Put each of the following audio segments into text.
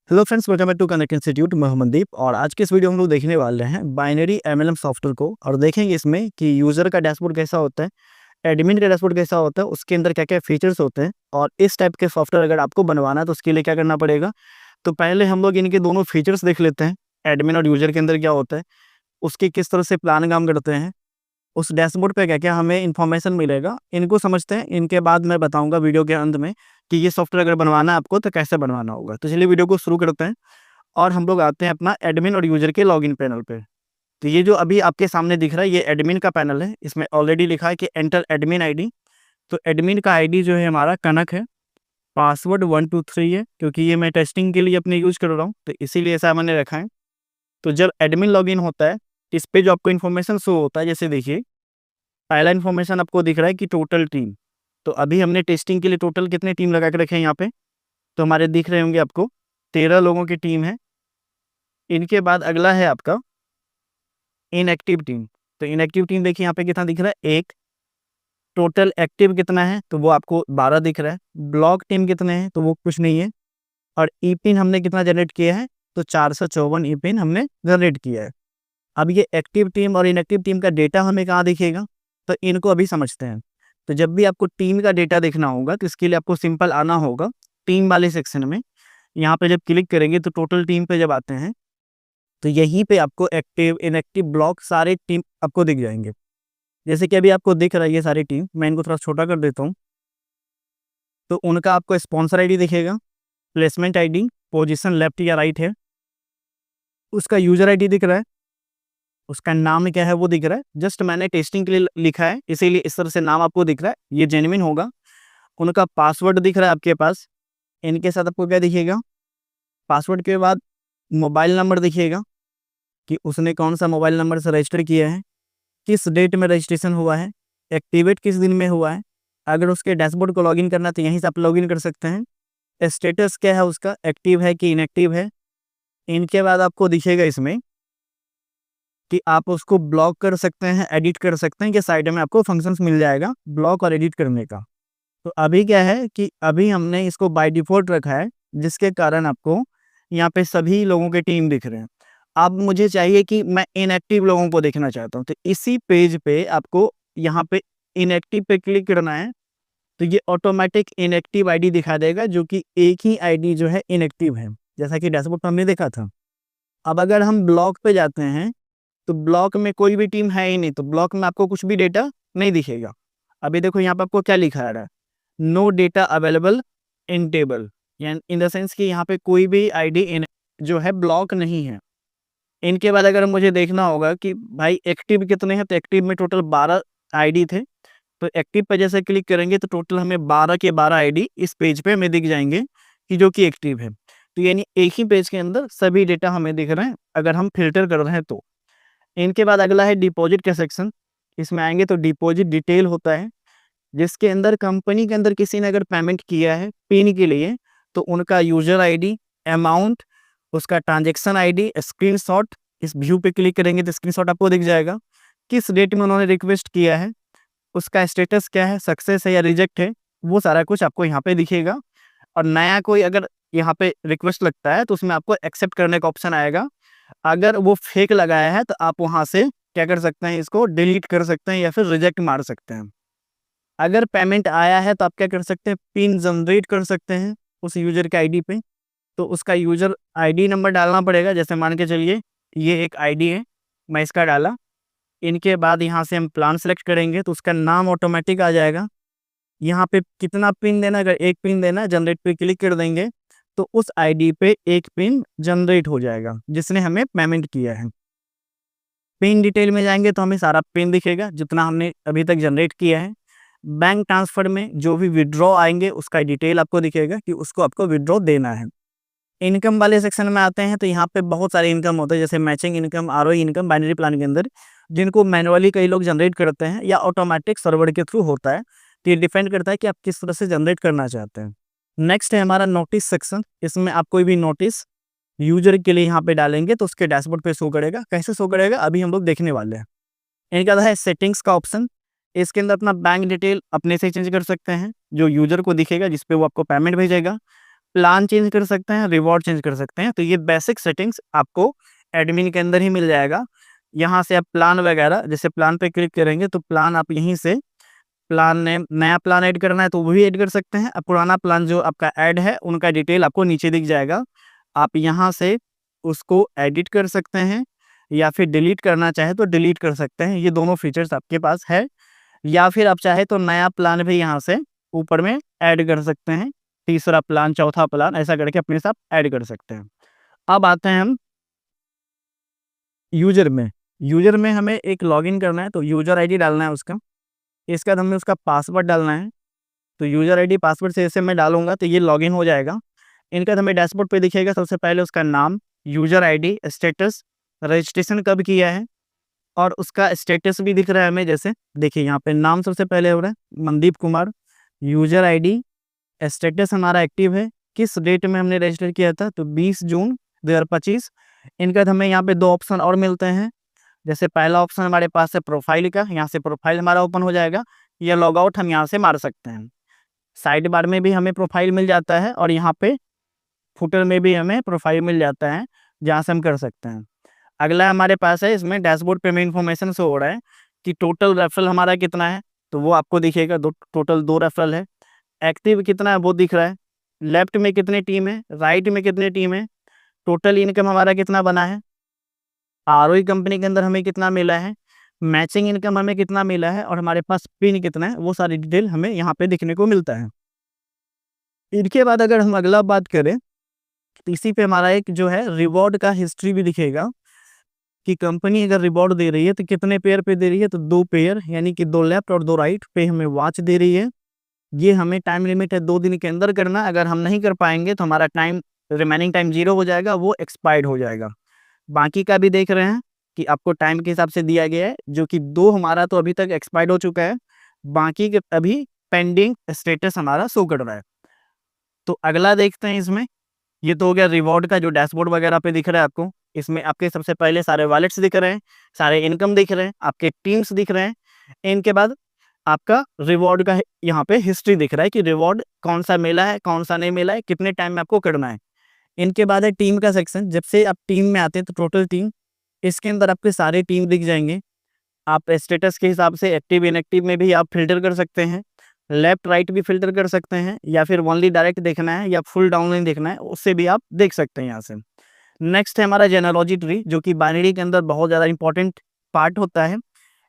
Hello friends, welcome back to Connect Institute. मैं हूं मनदीप और आज के इस वीडियो में हम लोग देखने वाले हैं बाइनरी एमएलएम सॉफ्टवेयर को और देखेंगे इसमें कि यूज़र का डैशबोर्ड कैसा होता है, एडमिन का डैशबोर्ड कैसा होता है, उसके अंदर क्या-क्या फीचर्स होते हैं और इस टाइप के सॉफ्टवेयर अगर आपको बनवाना है तो उसके लिए क्या करना पड़ेगा। तो पहले हम लोग इनके दोनों फीचर्स देख लेते हैं, एडमिन और यूज़र के अंदर क्या होता है, उसकी किस तरह से प्लान काम करते हैं, उस डैशबोर्ड पे क्या-क्या हमें इन्फॉर्मेशन मिलेगा, इनको समझते हैं। इनके बाद मैं बताऊँगा वीडियो के अंत में कि ये सॉफ्टवेयर अगर बनवाना है आपको तो कैसे बनवाना होगा। तो चलिए वीडियो को शुरू करते हैं। और हम लोग आते हैं अपना एडमिन और यूज़र के लॉगिन पैनल पे। तो ये जो अभी आपके सामने दिख रहा है ये एडमिन का पैनल है। इसमें ऑलरेडी लिखा है कि एंटर एडमिन आईडी। तो एडमिन का आईडी जो है हमारा कनक है, पासवर्ड 123 है क्योंकि ये मैं टेस्टिंग के लिए अपने यूज़ कर रहा हूँ, तो इसीलिए ऐसा मैंने रखा है। तो जब एडमिन लॉगिन होता है, इस पे जो आपको इन्फॉर्मेशन शो होता है, जैसे देखिए पहला इन्फॉर्मेशन आपको दिख रहा है कि टोटल टीम। तो अभी हमने टेस्टिंग के लिए टोटल कितने टीम लगा के रखे हैं यहाँ पे, तो हमारे दिख रहे होंगे आपको 13 लोगों की टीम है। इनके बाद अगला है आपका इनएक्टिव टीम। तो इनएक्टिव टीम देखिए यहाँ पे कितना दिख रहा है, 1। टोटल एक्टिव कितना है तो वो आपको 12 दिख रहा है। ब्लॉक टीम कितने हैं तो वो कुछ नहीं है। और ई पिन हमने कितना जनरेट किया है तो 454 ई पिन हमने जनरेट किया है। अब ये एक्टिव टीम और इनएक्टिव टीम का डेटा हमें कहाँ दिखेगा, तो इनको अभी समझते हैं। तो जब भी आपको टीम का डेटा देखना होगा तो इसके लिए आपको सिंपल आना होगा टीम वाले सेक्शन में। यहाँ पे जब क्लिक करेंगे तो टोटल टीम पे जब आते हैं तो यहीं पे आपको एक्टिव, इनएक्टिव, ब्लॉक सारे टीम आपको दिख जाएँगे। जैसे कि अभी आपको दिख रहा है ये सारी टीम, मैं इनको थोड़ा छोटा कर देता हूँ। तो उनका आपको स्पॉन्सर आईडी दिखेगा, प्लेसमेंट आईडी, पोजीशन लेफ्ट या राइट है, उसका यूज़र आईडी दिख रहा है, उसका नाम क्या है वो दिख रहा है। जस्ट मैंने टेस्टिंग के लिए लिखा है इसीलिए इस तरह से नाम आपको दिख रहा है, ये जेन्युइन होगा। उनका पासवर्ड दिख रहा है आपके पास, इनके साथ आपको क्या दिखेगा, पासवर्ड के बाद मोबाइल नंबर दिखेगा कि उसने कौन-सा मोबाइल नंबर से रजिस्टर किया है, किस डेट में रजिस्ट्रेशन हुआ है, एक्टिवेट किस दिन में हुआ है। अगर उसके डैशबोर्ड को लॉगिन करना है तो यहीं से आप लॉगिन कर सकते हैं। स्टेटस क्या है उसका, एक्टिव है कि इनएक्टिव है। इनके बाद आपको दिखेगा इसमें कि आप उसको ब्लॉक कर सकते हैं, एडिट कर सकते हैं, कि साइड में आपको फंक्शंस मिल जाएगा ब्लॉक और एडिट करने का। तो अभी क्या है कि अभी हमने इसको बाय डिफ़ॉल्ट रखा है, जिसके कारण आपको यहाँ पे सभी लोगों के टीम दिख रहे हैं। अब मुझे चाहिए कि मैं इनएक्टिव लोगों को देखना चाहता हूँ, तो इसी पेज पे आपको यहाँ पे इनएक्टिव पे क्लिक करना है, तो ये ऑटोमैटिक इनएक्टिव आईडी दिखा देगा, जो कि एक ही आईडी जो है इनएक्टिव है, जैसा कि डैशबोर्ड पे हमने देखा था। अब अगर हम ब्लॉक पे जाते हैं, तो ब्लॉक में कोई भी टीम है ही नहीं, तो ब्लॉक में आपको कुछ भी डेटा नहीं दिखेगा। अभी देखो यहाँ पे आपको क्या लिखा आ रहा है, no data available in table, यानी इन द सेंस कि यहाँ पे कोई भी आईडी इन जो है ब्लॉक नहीं है। इनके बाद अगर मुझे देखना होगा कि भाई एक्टिव कितने हैं, तो एक्टिव में टोटल 12 आईडी थे। तो एक्टिव पे जैसे क्लिक करेंगे तो टोटल हमें 12 के 12 आईडी इस पेज पे हमें दिख जाएंगे कि जो कि एक्टिव है। तो यानी एक ही पेज के अंदर सभी डेटा हमें दिख रहे हैं अगर हम फिल्टर कर रहे हैं तो। इनके बाद अगला है डिपॉजिट का सेक्शन। इसमें आएंगे तो डिपॉजिट डिटेल होता है, जिसके अंदर कंपनी के अंदर किसी ने अगर पेमेंट किया है पिन के लिए, तो उनका यूज़र आईडी, अमाउंट, उसका ट्रांजैक्शन आईडी, स्क्रीनशॉट, इस व्यू पे क्लिक करेंगे तो स्क्रीनशॉट आपको दिख जाएगा। किस डेट में उन्होंने रिक्वेस्ट किया है, उसका स्टेटस क्या है, सक्सेस है या रिजेक्ट है, वो सारा कुछ आपको यहाँ पे दिखेगा। और नया कोई अगर यहाँ पे रिक्वेस्ट लगता है तो उसमें आपको एक्सेप्ट करने का ऑप्शन आएगा। अगर वो फेक लगाया है तो आप वहाँ से क्या कर सकते हैं, इसको डिलीट कर सकते हैं या फिर रिजेक्ट मार सकते हैं। अगर पेमेंट आया है तो आप क्या कर सकते हैं, पिन जनरेट कर सकते हैं उस यूज़र के आईडी पे। तो उसका यूज़र आईडी नंबर डालना पड़ेगा, जैसे मान के चलिए ये एक आईडी है, मैं इसका डाला। इनके बाद यहाँ से हम प्लान सेलेक्ट करेंगे तो उसका नाम ऑटोमेटिक आ जाएगा। यहाँ पे कितना पिन देना, अगर एक पिन देना है, जनरेट पे क्लिक कर देंगे तो उस आईडी पे एक पिन जनरेट हो जाएगा जिसने हमें पेमेंट किया है। पिन डिटेल में जाएंगे तो हमें सारा पिन दिखेगा जितना हमने अभी तक जनरेट किया है। बैंक ट्रांसफर में जो भी विड्रॉ आएंगे उसका डिटेल आपको दिखेगा कि उसको आपको विड्रॉ देना है। इनकम वाले सेक्शन में आते हैं तो यहाँ पे बहुत सारे इनकम होते हैं, जैसे matching income, ROE income, binary plan के अंदर, जिनको मैनुअली कई लोग जनरेट करते हैं या ऑटोमेटिक सर्वर के थ्रू होता है। तो ये डिपेंड करता है कि आप किस तरह से जनरेट करना चाहते हैं। नेक्स्ट है हमारा नोटिस सेक्शन। इसमें आप कोई भी नोटिस यूजर के लिए यहाँ पे डालेंगे तो उसके डैशबोर्ड पे शो करेगा। कैसे शो करेगा अभी हम लोग देखने वाले हैं। इनका है सेटिंग्स का ऑप्शन। इसके अंदर अपना बैंक डिटेल अपने से चेंज कर सकते हैं, जो यूजर को दिखेगा जिसपे वो आपको पेमेंट भेजेगा। प्लान चेंज कर सकते हैं, रिवॉर्ड चेंज कर सकते हैं। तो ये बेसिक सेटिंग्स आपको एडमिन के अंदर ही मिल जाएगा। यहाँ से आप प्लान वगैरह, जैसे प्लान पे क्लिक करेंगे तो प्लान आप यहीं से प्लान नेम, नया प्लान ऐड करना है तो वो भी ऐड कर सकते हैं। अब पुराना प्लान जो आपका ऐड है उनका डिटेल आपको नीचे दिख जाएगा। आप यहाँ से उसको एडिट कर सकते हैं या फिर डिलीट करना चाहे तो डिलीट कर सकते हैं। ये दोनों फीचर्स आपके पास है। या फिर आप चाहे तो नया प्लान भी यहाँ से ऊपर में ऐड कर सकते हैं। तीसरा प्लान, चौथा प्लान, ऐसा करके अपने साथ ऐड कर सकते हैं। अब आते हैं हम यूजर में। यूजर में हमें एक लॉगिन करना है तो यूजर आईडी डालना है उसका। इसके बाद हमें उसका पासवर्ड डालना है। तो यूजर आईडी पासवर्ड से जैसे मैं डालूंगा तो ये लॉगिन हो जाएगा। इनका हमें डैशबोर्ड पे दिखेगा। सबसे पहले उसका नाम, यूजर आईडी, स्टेटस, रजिस्ट्रेशन कब किया है और उसका स्टेटस भी दिख रहा है हमें। जैसे देखिए यहाँ पे नाम सबसे पहले हो रहा है Mandeep Kumar, user ID, status हमारा एक्टिव है, किस डेट में हमने रजिस्टर किया था तो 20 जून 2025। इनका हमें यहाँ पे दो ऑप्शन और मिलते हैं। जैसे पहला ऑप्शन हमारे पास है प्रोफाइल का, यहाँ से प्रोफाइल हमारा ओपन हो जाएगा, या लॉग आउट हम यहाँ से मार सकते हैं। साइड बार में भी हमें प्रोफाइल मिल जाता है और यहाँ पे फुटर में भी हमें प्रोफाइल मिल जाता है, जहाँ से हम कर सकते हैं। अगला हमारे पास है, इसमें डैशबोर्ड पे में इंफॉर्मेशन शो हो रहा है कि टोटल रेफरल हमारा कितना है, तो वो आपको दिखेगा। टोटल 2 रेफरल है। एक्टिव कितना है वो दिख रहा है। लेफ्ट में कितनी टीम है, राइट में कितनी टीम है, टोटल इनकम हमारा कितना बना है, आरओई कंपनी के अंदर हमें कितना मिला है, मैचिंग इनकम हमें कितना मिला है और हमारे पास पिन कितना है, वो सारी डिटेल हमें यहाँ पे दिखने को मिलता है। इनके बाद अगर हम अगला बात करें तो इसी पे हमारा एक जो है रिवॉर्ड का हिस्ट्री भी दिखेगा कि कंपनी अगर रिवॉर्ड दे रही है तो कितने पेयर पे दे रही है। तो 2 पेयर, यानी कि 2 लेफ्ट और 2 राइट पे हमें वॉच दे रही है। ये हमें टाइम लिमिट है 2 दिन के अंदर करना। अगर हम नहीं कर पाएंगे तो हमारा टाइम, रिमेनिंग टाइम 0 हो जाएगा, वो एक्सपायर्ड हो जाएगा। बाकी का भी देख रहे हैं कि आपको टाइम के हिसाब से दिया गया है, जो कि 2 हमारा तो अभी तक एक्सपायर्ड हो चुका है, बाकी के अभी पेंडिंग स्टेटस हमारा शो कर रहा है। तो अगला देखते हैं इसमें। ये तो हो गया रिवॉर्ड का जो डैशबोर्ड वगैरह पे दिख रहा है आपको। इसमें आपके सबसे पहले सारे वॉलेट्स दिख रहे हैं, सारे इनकम दिख रहे हैं, आपके टीम्स दिख रहे हैं। इनके बाद आपका रिवॉर्ड का यहाँ पे हिस्ट्री दिख रहा है कि रिवॉर्ड कौन सा मिला है, कौन सा नहीं मिला है, कितने टाइम में आपको करना है। इनके बाद है टीम का सेक्शन। जब से आप टीम में आते हैं तो टोटल टीम, इसके अंदर आपके सारे टीम दिख जाएंगे। आप स्टेटस के हिसाब से एक्टिव इनएक्टिव में भी आप फिल्टर कर सकते हैं, लेफ्ट राइट भी फिल्टर कर सकते हैं, या फिर ओनली डायरेक्ट देखना है या फुल डाउनलाइन देखना है, उससे भी आप देख सकते हैं यहाँ से। नेक्स्ट है हमारा जेनेलॉजी ट्री, जो कि बाइनरी के अंदर बहुत ज़्यादा इंपॉर्टेंट पार्ट होता है।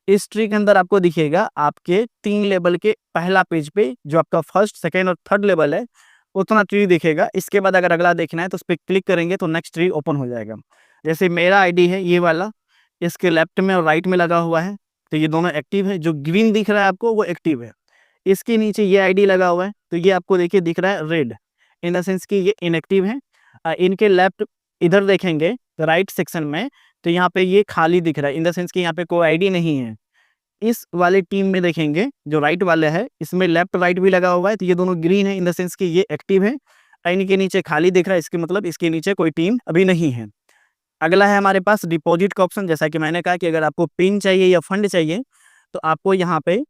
इस ट्री के अंदर आपको दिखेगा आपके 3 लेवल के पहला पेज पे, जो आपका फर्स्ट, सेकेंड और थर्ड लेवल है, उतना ट्री दिखेगा। इसके बाद अगर अगला देखना है तो उस पर क्लिक करेंगे तो नेक्स्ट ट्री ओपन हो जाएगा। जैसे मेरा आईडी है ये वाला, इसके लेफ्ट में और राइट में लगा हुआ है, तो ये दोनों एक्टिव है। जो ग्रीन दिख रहा है आपको वो एक्टिव है। इसके नीचे ये आईडी लगा हुआ है तो ये आपको देखिए दिख रहा है रेड, इन द सेंस कि ये इनएक्टिव है। इनके लेफ्ट इधर देखेंगे राइट सेक्शन में तो यहाँ पे ये खाली दिख रहा है, इन द सेंस कि यहाँ पे कोई आईडी नहीं है। इस वाले टीम में देखेंगे जो राइट वाले है, इसमें लेफ्ट राइट भी लगा हुआ है, तो ये दोनों ग्रीन है, इन द सेंस कि ये एक्टिव है। इनके नीचे खाली दिख रहा है, इसके मतलब इसके नीचे कोई टीम अभी नहीं है। अगला है हमारे पास डिपॉजिट का ऑप्शन। जैसा कि मैंने कहा कि अगर आपको पिन चाहिए या फंड चाहिए तो आपको यहाँ पे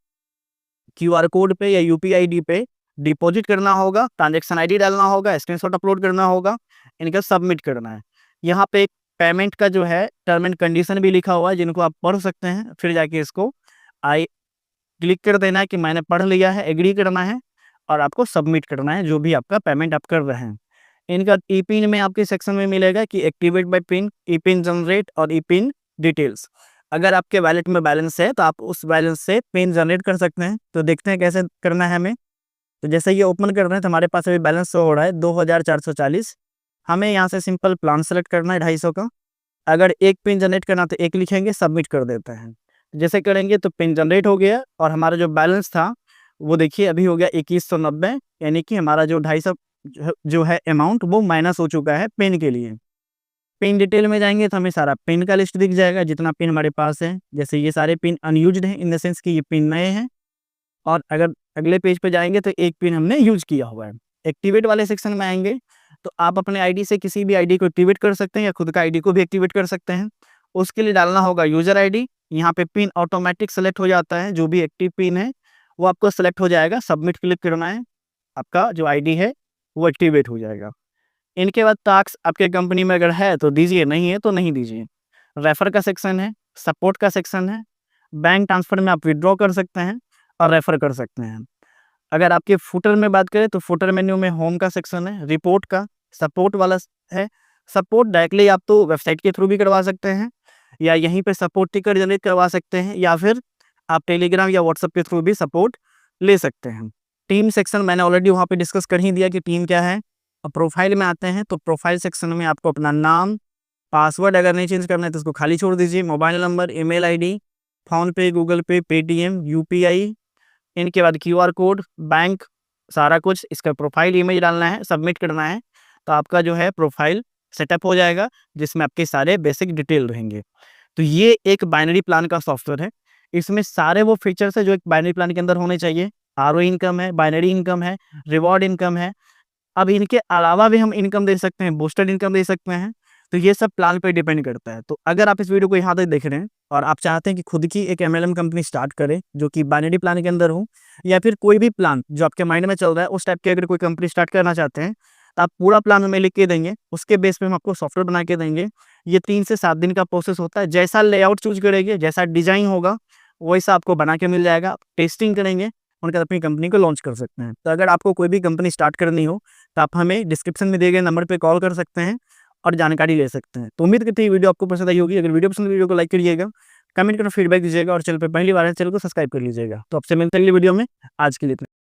क्यूआर कोड पे या यूपीआई आईडी पे डिपॉजिट करना होगा, ट्रांजैक्शन आईडी डालना होगा, स्क्रीनशॉट अपलोड करना होगा, इनका सबमिट करना है। यहाँ पे एक पेमेंट का जो है टर्म एंड कंडीशन भी लिखा हुआ है, जिनको आप पढ़ सकते हैं। फिर जाके इसको आई क्लिक कर देना है कि मैंने पढ़ लिया है, एग्री करना है और आपको सबमिट करना है जो भी आपका पेमेंट आप कर रहे हैं। इनका ई पिन में आपके सेक्शन में मिलेगा कि एक्टिवेट बाय पिन, ई पिन जनरेट और ई पिन डिटेल्स। अगर आपके वैलेट में बैलेंस है तो आप उस बैलेंस से पिन जनरेट कर सकते हैं। तो देखते हैं कैसे करना है हमें। तो जैसे ये ओपन कर रहे हैं तो हमारे पास अभी बैलेंस शो हो रहा है 2440। हमें यहाँ से सिंपल प्लान सेलेक्ट करना है 250 का। अगर एक पिन जनरेट करना तो 1 लिखेंगे, सबमिट कर देते हैं। जैसे करेंगे तो पिन जनरेट हो गया और हमारा जो बैलेंस था वो देखिए अभी हो गया 2190, यानी कि हमारा जो 250 जो है अमाउंट वो माइनस हो चुका है पिन के लिए। पिन डिटेल में जाएंगे तो हमें सारा पिन का लिस्ट दिख जाएगा, जितना पिन हमारे पास है। जैसे ये सारे पिन अनयूज्ड हैं, इन द सेंस कि ये पिन नए हैं। और अगर अगले पेज पे जाएंगे तो एक पिन हमने यूज किया हुआ है। एक्टिवेट वाले सेक्शन में आएंगे तो आप अपने आईडी से किसी भी आईडी को एक्टिवेट कर सकते हैं या खुद का आईडी को भी एक्टिवेट कर सकते हैं। उसके लिए डालना होगा यूजर आईडी। यहाँ पे पिन ऑटोमेटिक सेलेक्ट हो जाता है, जो भी एक्टिव पिन है वो आपको सेलेक्ट हो जाएगा। सबमिट क्लिक करना है, आपका जो आईडी है वो एक्टिवेट हो जाएगा। इनके बाद टास्क आपके कंपनी में अगर है तो दीजिए, नहीं है तो नहीं दीजिए। रेफर का सेक्शन है, सपोर्ट का सेक्शन है, बैंक ट्रांसफर में आप विड्रॉ कर सकते हैं और रेफर कर सकते हैं। अगर आपके फुटर में बात करें तो फुटर मेन्यू में होम का सेक्शन है, रिपोर्ट का, सपोर्ट वाला है। सपोर्ट डायरेक्टली आप तो वेबसाइट के थ्रू भी करवा सकते हैं या यहीं पे सपोर्ट टिकट जनरेट करवा सकते हैं या फिर आप टेलीग्राम या व्हाट्सएप के थ्रू भी सपोर्ट ले सकते हैं। टीम सेक्शन मैंने ऑलरेडी वहाँ पे डिस्कस कर ही दिया कि टीम क्या है। अब प्रोफाइल में आते हैं तो प्रोफाइल सेक्शन में आपको अपना नाम, पासवर्ड अगर नहीं चेंज करना है तो उसको खाली छोड़ दीजिए, mobile number, email ID, PhonePe, Google पे, पेटीएम, यूपीआई, इनके बाद क्यूआर कोड, बैंक, सारा कुछ। इसका प्रोफाइल इमेज डालना है, सबमिट करना है, तो आपका जो है प्रोफाइल सेटअप हो जाएगा जिसमें आपके सारे बेसिक डिटेल रहेंगे। तो ये एक बाइनरी प्लान का सॉफ्टवेयर है। इसमें सारे वो फीचर्स है जो एक बाइनरी प्लान के अंदर होने चाहिए। आरओ इनकम है, बाइनरी इनकम है, रिवॉर्ड इनकम है। अब इनके अलावा भी हम इनकम दे सकते हैं, बूस्टर इनकम दे सकते हैं। तो ये सब प्लान पे डिपेंड करता है। तो अगर आप इस वीडियो को यहाँ तक देख रहे हैं और आप चाहते हैं कि खुद की एक एमएलएम कंपनी स्टार्ट करें जो कि बाइनरी प्लान के अंदर हो, या फिर कोई भी प्लान जो आपके माइंड में चल रहा है उस टाइप की अगर कोई कंपनी स्टार्ट करना चाहते हैं, तो आप पूरा प्लान हमें लिख के देंगे, उसके बेस पे हम आपको सॉफ्टवेयर बना के देंगे। ये 3 से 7 दिन का प्रोसेस होता है। जैसा लेआउट चूज करेंगे, जैसा डिजाइन होगा वैसा आपको बना के मिल जाएगा। आप टेस्टिंग करेंगे, उनके बाद अपनी कंपनी को लॉन्च कर सकते हैं। तो अगर आपको कोई भी कंपनी स्टार्ट करनी हो तो आप हमें डिस्क्रिप्शन में दिए गए नंबर पे कॉल कर सकते हैं और जानकारी ले सकते हैं। तो उम्मीद करते हैं वीडियो आपको पसंद आई होगी। अगर वीडियो पसंद, वीडियो को लाइक करिएगा, कमेंट कर फीडबैक दीजिएगा और चैनल पे पहली बार है चैनल को सब्सक्राइब कर लीजिएगा। तो आपसे मिलते हैं अगली वीडियो में। आज के लिए इतना।